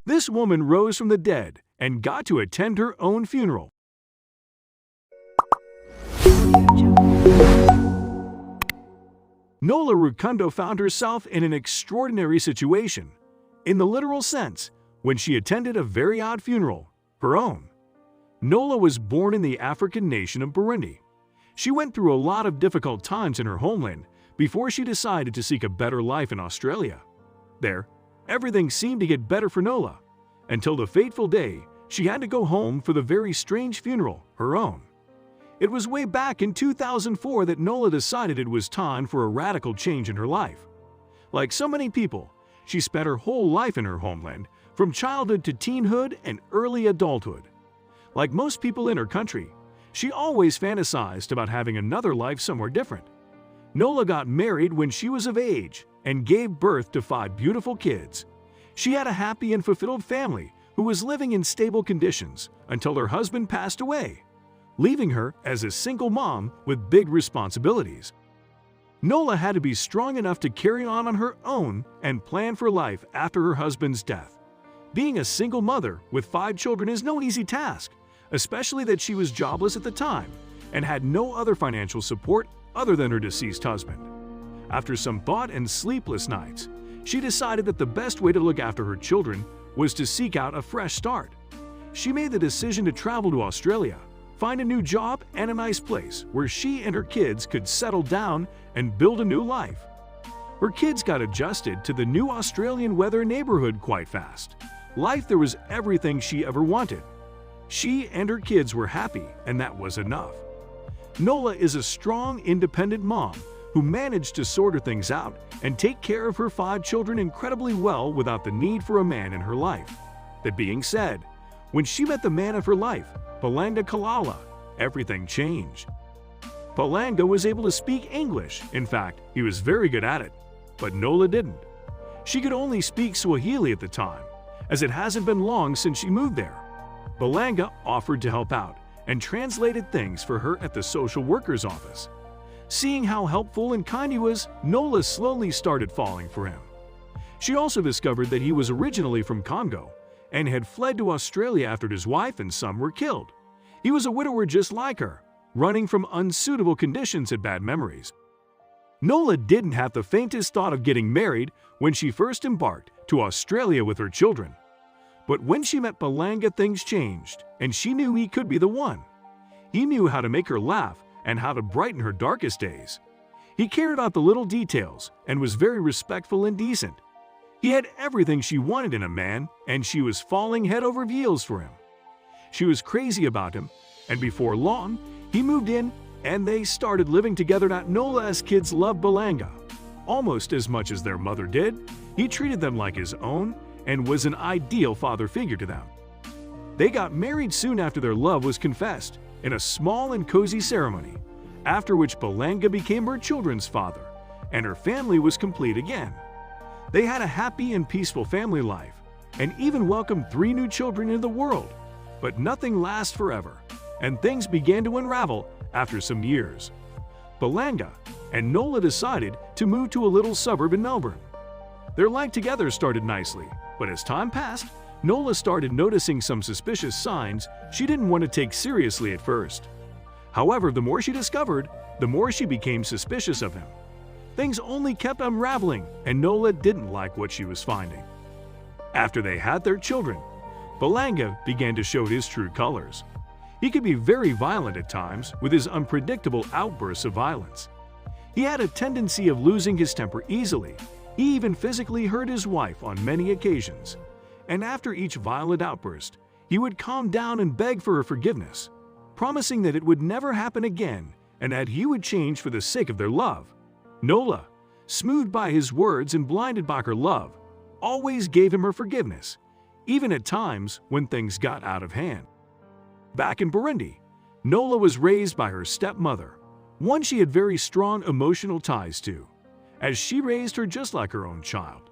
This woman rose from the dead and got to attend her own funeral. Nola Rukundo found herself in an extraordinary situation, in the literal sense, when she attended a very odd funeral, her own. Nola was born in the African nation of Burundi. She went through a lot of difficult times in her homeland before she decided to seek a better life in Australia. There, everything seemed to get better for Nola, until the fateful day she had to go home for the very strange funeral, her own. It was way back in 2004 that Nola decided it was time for a radical change in her life. Like so many people, she spent her whole life in her homeland, from childhood to teenhood and early adulthood. Like most people in her country, she always fantasized about having another life somewhere different. Nola got married when she was of age and gave birth to 5 beautiful kids. She had a happy and fulfilled family who was living in stable conditions until her husband passed away, leaving her as a single mom with big responsibilities. Nola had to be strong enough to carry on her own and plan for life after her husband's death. Being a single mother with 5 children is no easy task, especially that she was jobless at the time and had no other financial support other than her deceased husband. After some thought and sleepless nights, she decided that the best way to look after her children was to seek out a fresh start. She made the decision to travel to Australia, find a new job and a nice place where she and her kids could settle down and build a new life. Her kids got adjusted to the new Australian weather neighborhood quite fast. Life there was everything she ever wanted. She and her kids were happy, and that was enough. Nola is a strong, independent mom who managed to sort her things out and take care of her 5 children incredibly well without the need for a man in her life. That being said, when she met the man of her life, Palanga Kalala, everything changed. Palanga was able to speak English. In fact, he was very good at it, but Nola didn't. She could only speak Swahili at the time, as it hasn't been long since she moved there. Palanga offered to help out and translated things for her at the social worker's office. Seeing how helpful and kind he was, Nola slowly started falling for him. She also discovered that he was originally from Congo and had fled to Australia after his wife and son were killed. He was a widower just like her, running from unsuitable conditions and bad memories. Nola didn't have the faintest thought of getting married when she first embarked to Australia with her children. But when she met Palanga, things changed, and she knew he could be the one. He knew how to make her laugh and how to brighten her darkest days. He cared about the little details and was very respectful and decent. He had everything she wanted in a man, and she was falling head over heels for him. She was crazy about him, and before long, he moved in and they started living together. Nola's kids loved Palanga almost as much as their mother did. He treated them like his own and was an ideal father figure to them. They got married soon after their love was confessed in a small and cozy ceremony, after which Palanga became her children's father, and her family was complete again. They had a happy and peaceful family life, and even welcomed 3 new children into the world. But nothing lasts forever, and things began to unravel after some years. Palanga and Nola decided to move to a little suburb in Melbourne. Their life together started nicely, but as time passed, Nola started noticing some suspicious signs she didn't want to take seriously at first. However, the more she discovered, the more she became suspicious of him. Things only kept unraveling, and Nola didn't like what she was finding. After they had their children, Palanga began to show his true colors. He could be very violent at times with his unpredictable outbursts of violence. He had a tendency of losing his temper easily. He even physically hurt his wife on many occasions. And after each violent outburst, he would calm down and beg for her forgiveness, promising that it would never happen again and that he would change for the sake of their love. Nola, smoothed by his words and blinded by her love, always gave him her forgiveness, even at times when things got out of hand. Back in Burundi, Nola was raised by her stepmother, one she had very strong emotional ties to, as she raised her just like her own child.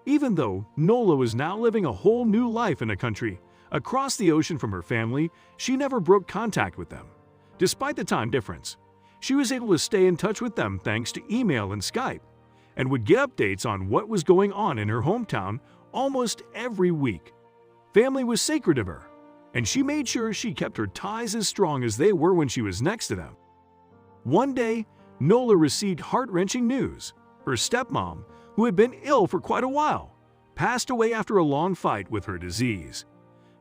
Even though Nola was now living a whole new life in a country across the ocean from her family, she never broke contact with them. Despite the time difference, she was able to stay in touch with them thanks to email and Skype, and would get updates on what was going on in her hometown almost every week, Family was sacred to her, and she made sure she kept her ties as strong as they were when she was next to them. One day, Nola received heart-wrenching news. Her stepmom, who had been ill for quite a while, passed away after a long fight with her disease.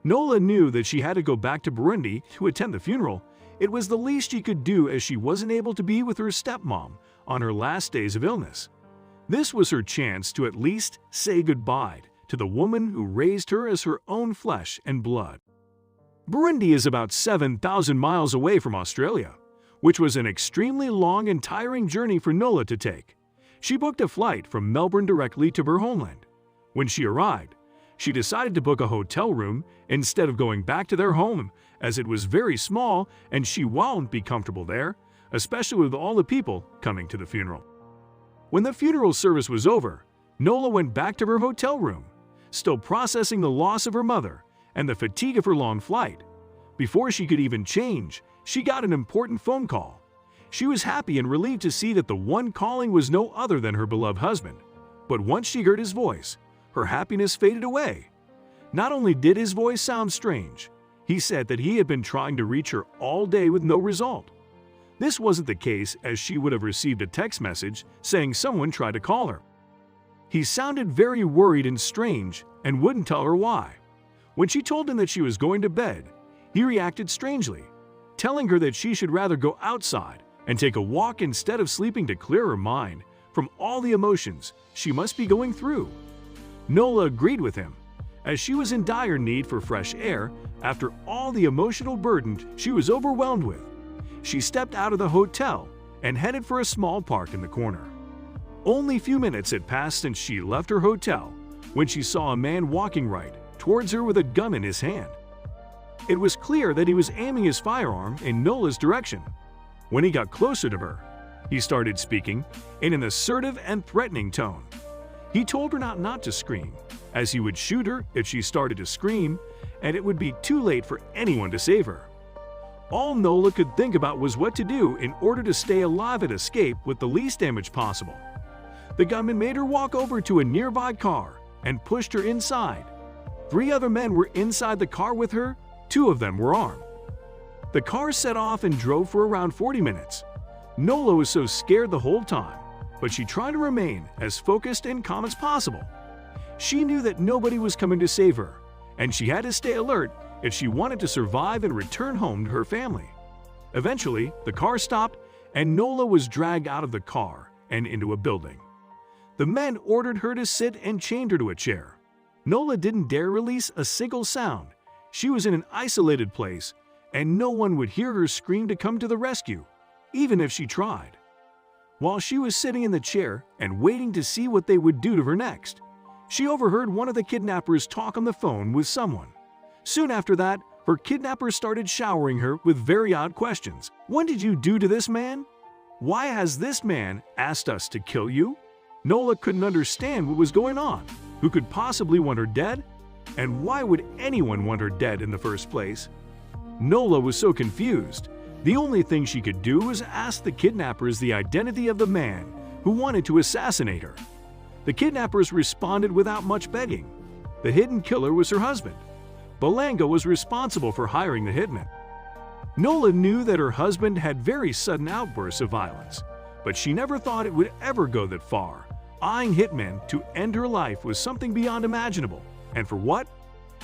Nola knew that she had to go back to Burundi to attend the funeral. It was the least she could do as she wasn't able to be with her stepmom on her last days of illness. This was her chance to at least say goodbye to the woman who raised her as her own flesh and blood. Burundi is about 7,000 miles away from Australia, which was an extremely long and tiring journey for Nola to take. She booked a flight from Melbourne directly to her homeland. When she arrived, she decided to book a hotel room instead of going back to their home, as it was very small and she won't be comfortable there, especially with all the people coming to the funeral. When the funeral service was over, Nola went back to her hotel room, still processing the loss of her mother and the fatigue of her long flight. Before she could even change, she got an important phone call. She was happy and relieved to see that the one calling was no other than her beloved husband. But once she heard his voice, her happiness faded away. Not only did his voice sound strange, he said that he had been trying to reach her all day with no result. This wasn't the case, as she would have received a text message saying someone tried to call her. He sounded very worried and strange and wouldn't tell her why. When she told him that she was going to bed, he reacted strangely, telling her that she should rather go outside and take a walk instead of sleeping to clear her mind from all the emotions she must be going through. Nola agreed with him, as she was in dire need for fresh air after all the emotional burden she was overwhelmed with. She stepped out of the hotel and headed for a small park in the corner. Only a few minutes had passed since she left her hotel when she saw a man walking right towards her with a gun in his hand. It was clear that he was aiming his firearm in Nola's direction. When he got closer to her, he started speaking in an assertive and threatening tone. He told her not to scream, as he would shoot her if she started to scream, and it would be too late for anyone to save her. All Nola could think about was what to do in order to stay alive and escape with the least damage possible. The gunman made her walk over to a nearby car and pushed her inside. 3 other men were inside the car with her. 2 of them were armed. The car set off and drove for around 40 minutes. Nola was so scared the whole time, but she tried to remain as focused and calm as possible. She knew that nobody was coming to save her, and she had to stay alert if she wanted to survive and return home to her family. Eventually, the car stopped and Nola was dragged out of the car and into a building. The men ordered her to sit and chained her to a chair. Nola didn't dare release a single sound. She was in an isolated place, and no one would hear her scream to come to the rescue, even if she tried. While she was sitting in the chair and waiting to see what they would do to her next, she overheard one of the kidnappers talk on the phone with someone. Soon after that, her kidnapper started showering her with very odd questions. "What did you do to this man? Why has this man asked us to kill you?" Nola couldn't understand what was going on. Who could possibly want her dead? And why would anyone want her dead in the first place? Nola was so confused. The only thing she could do was ask the kidnappers the identity of the man who wanted to assassinate her. The kidnappers responded without much begging. The hidden killer was her husband. Balanga was responsible for hiring the hitman. Nola knew that her husband had very sudden outbursts of violence, but she never thought it would ever go that far. Eyeing hitmen to end her life was something beyond imaginable. And for what?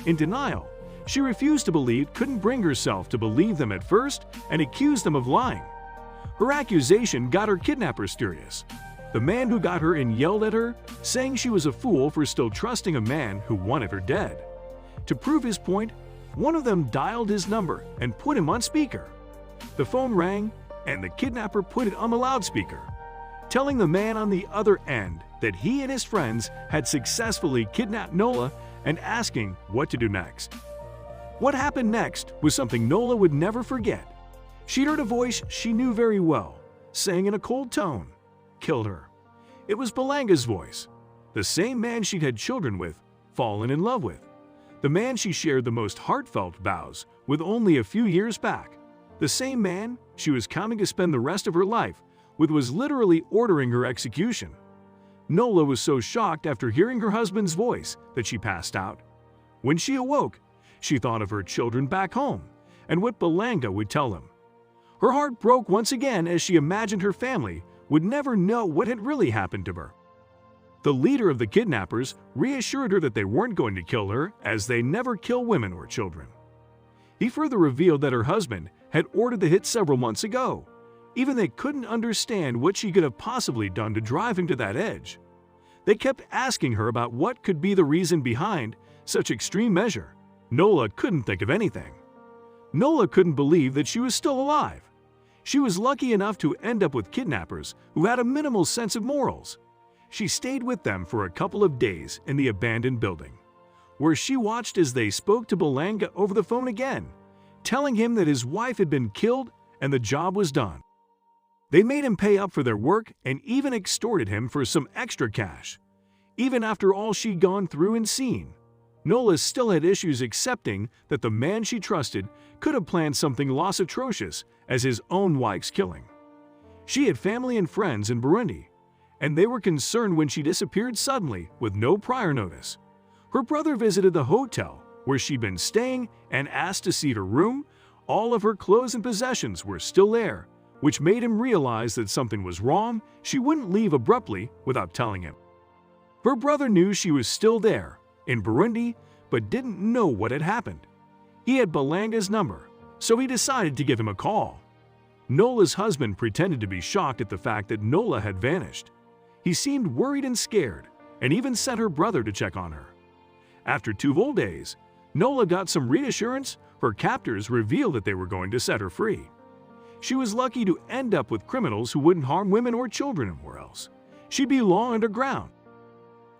In denial. She refused to believe, couldn't bring herself to believe them at first, and accused them of lying. Her accusation got her kidnappers furious. The man who got her in yelled at her, saying she was a fool for still trusting a man who wanted her dead. To prove his point, one of them dialed his number and put him on speaker. The phone rang, and the kidnapper put it on the loudspeaker, telling the man on the other end that he and his friends had successfully kidnapped Nola and asking what to do next. What happened next was something Nola would never forget. She heard a voice she knew very well, saying in a cold tone, "Killed her." It was Balanga's voice, the same man she'd had children with, fallen in love with. The man she shared the most heartfelt vows with only a few years back. The same man she was counting to spend the rest of her life with was literally ordering her execution. Nola was so shocked after hearing her husband's voice that she passed out. When she awoke, she thought of her children back home and what Balanga would tell them. Her heart broke once again as she imagined her family would never know what had really happened to her. The leader of the kidnappers reassured her that they weren't going to kill her, as they never kill women or children. He further revealed that her husband had ordered the hit several months ago. Even they couldn't understand what she could have possibly done to drive him to that edge. They kept asking her about what could be the reason behind such extreme measure. Nola couldn't think of anything. Nola couldn't believe that she was still alive. She was lucky enough to end up with kidnappers who had a minimal sense of morals. She stayed with them for a couple of days in the abandoned building, where she watched as they spoke to Balanga over the phone again, telling him that his wife had been killed and the job was done. They made him pay up for their work and even extorted him for some extra cash. Even after all she'd gone through and seen, Nola still had issues accepting that the man she trusted could have planned something less atrocious as his own wife's killing. She had family and friends in Burundi, and they were concerned when she disappeared suddenly with no prior notice. Her brother visited the hotel where she'd been staying and asked to see her room. All of her clothes and possessions were still there, which made him realize that something was wrong. She wouldn't leave abruptly without telling him. Her brother knew she was still there, in Burundi, but didn't know what had happened. He had Balanga's number, so he decided to give him a call. Nola's husband pretended to be shocked at the fact that Nola had vanished. He seemed worried and scared, and even sent her brother to check on her. After 2 full days, Nola got some reassurance. Her captors revealed that they were going to set her free. She was lucky to end up with criminals who wouldn't harm women or children anywhere else. She'd be long underground.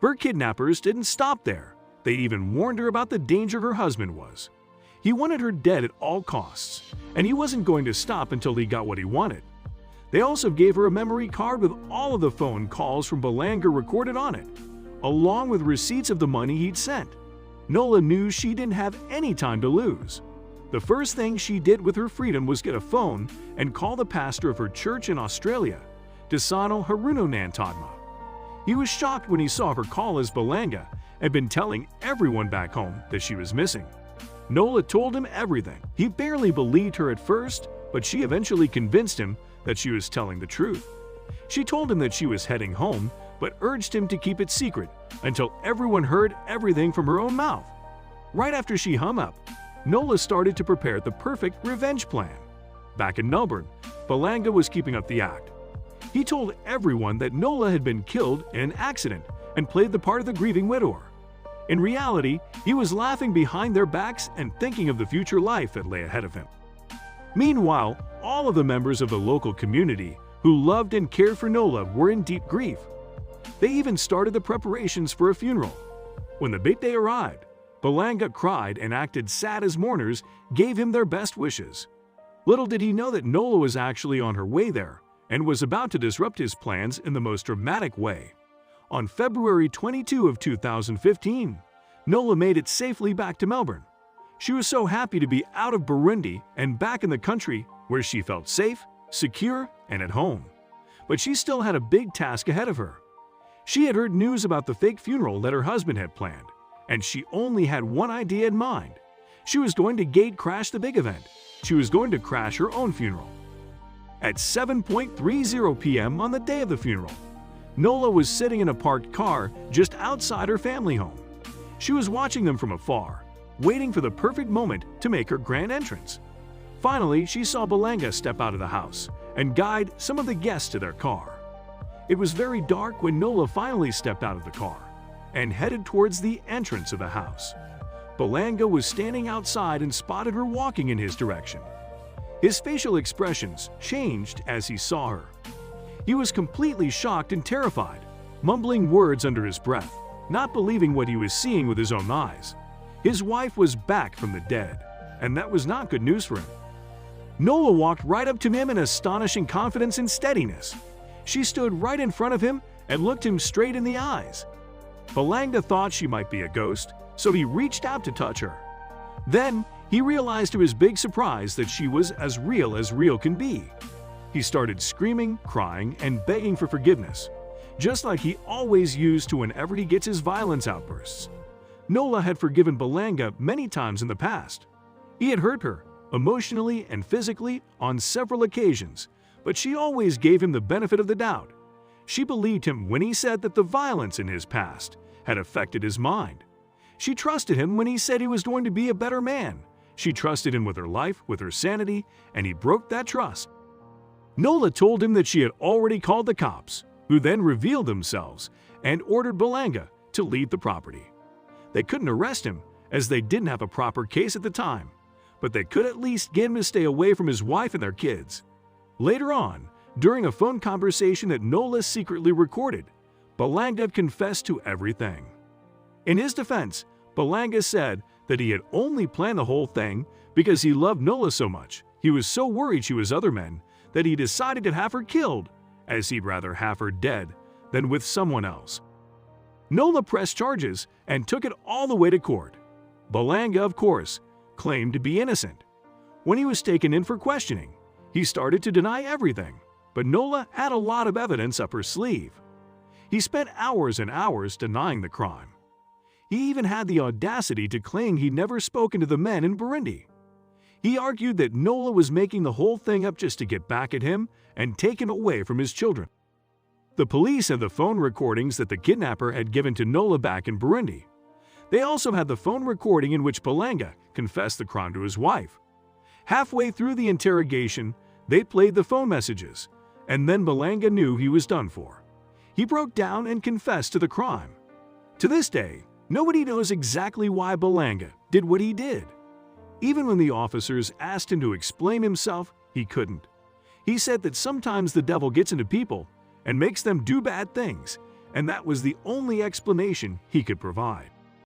Her kidnappers didn't stop there. They even warned her about the danger her husband was. He wanted her dead at all costs, and he wasn't going to stop until he got what he wanted. They also gave her a memory card with all of the phone calls from Balanga recorded on it, along with receipts of the money he'd sent. Nola knew she didn't have any time to lose. The first thing she did with her freedom was get a phone and call the pastor of her church in Australia, Desano Harunonantadma. He was shocked when he saw her call as Balanga had been telling everyone back home that she was missing. Nola told him everything. He barely believed her at first, but she eventually convinced him that she was telling the truth. She told him that she was heading home, but urged him to keep it secret until everyone heard everything from her own mouth. Right after she hung up, Nola started to prepare the perfect revenge plan. Back in Melbourne, Balanga was keeping up the act. He told everyone that Nola had been killed in an accident and played the part of the grieving widower. In reality, he was laughing behind their backs and thinking of the future life that lay ahead of him. Meanwhile, all of the members of the local community who loved and cared for Nola were in deep grief. They even started the preparations for a funeral. When the big day arrived, Balanga cried and acted sad as mourners gave him their best wishes. Little did he know that Nola was actually on her way there and was about to disrupt his plans in the most dramatic way. On February 22 of 2015, Nola made it safely back to Melbourne. She was so happy to be out of Burundi and back in the country where she felt safe, secure, and at home. But she still had a big task ahead of her. She had heard news about the fake funeral that her husband had planned, and she only had one idea in mind. She was going to gate crash the big event. She was going to crash her own funeral. At 7:30 p.m. on the day of the funeral, Nola was sitting in a parked car just outside her family home. She was watching them from afar, waiting for the perfect moment to make her grand entrance. Finally, she saw Balanga step out of the house and guide some of the guests to their car. It was very dark when Nola finally stepped out of the car and headed towards the entrance of the house. Balanga was standing outside and spotted her walking in his direction. His facial expressions changed as he saw her. He was completely shocked and terrified, mumbling words under his breath, not believing what he was seeing with his own eyes. His wife was back from the dead, and that was not good news for him. Nola walked right up to him in astonishing confidence and steadiness. She stood right in front of him and looked him straight in the eyes. Balanga thought she might be a ghost, so he reached out to touch her. Then, he realized to his big surprise that she was as real can be. He started screaming, crying, and begging for forgiveness, just like he always used to whenever he gets his violence outbursts. Nola had forgiven Balanga many times in the past. He had hurt her, emotionally and physically, on several occasions, but she always gave him the benefit of the doubt. She believed him when he said that the violence in his past had affected his mind. She trusted him when he said he was going to be a better man. She trusted him with her life, with her sanity, and he broke that trust. Nola told him that she had already called the cops, who then revealed themselves and ordered Balanga to leave the property. They couldn't arrest him, as they didn't have a proper case at the time, but they could at least get him to stay away from his wife and their kids. Later on, during a phone conversation that Nola secretly recorded, Balanga confessed to everything. In his defense, Balanga said that he had only planned the whole thing because he loved Nola so much. He was so worried she was other men that he decided to have her killed, as he'd rather have her dead than with someone else. Nola pressed charges and took it all the way to court. Balanga, of course, claimed to be innocent. When he was taken in for questioning, he started to deny everything, but Nola had a lot of evidence up her sleeve. He spent hours and hours denying the crime. He even had the audacity to claim he'd never spoken to the men in Burundi. He argued that Nola was making the whole thing up just to get back at him and take him away from his children. The police had the phone recordings that the kidnapper had given to Nola back in Burundi. They also had the phone recording in which Balanga confessed the crime to his wife. Halfway through the interrogation, they played the phone messages, and then Balanga knew he was done for. He broke down and confessed to the crime. To this day, nobody knows exactly why Balanga did what he did. Even when the officers asked him to explain himself, he couldn't. He said that sometimes the devil gets into people and makes them do bad things, and that was the only explanation he could provide.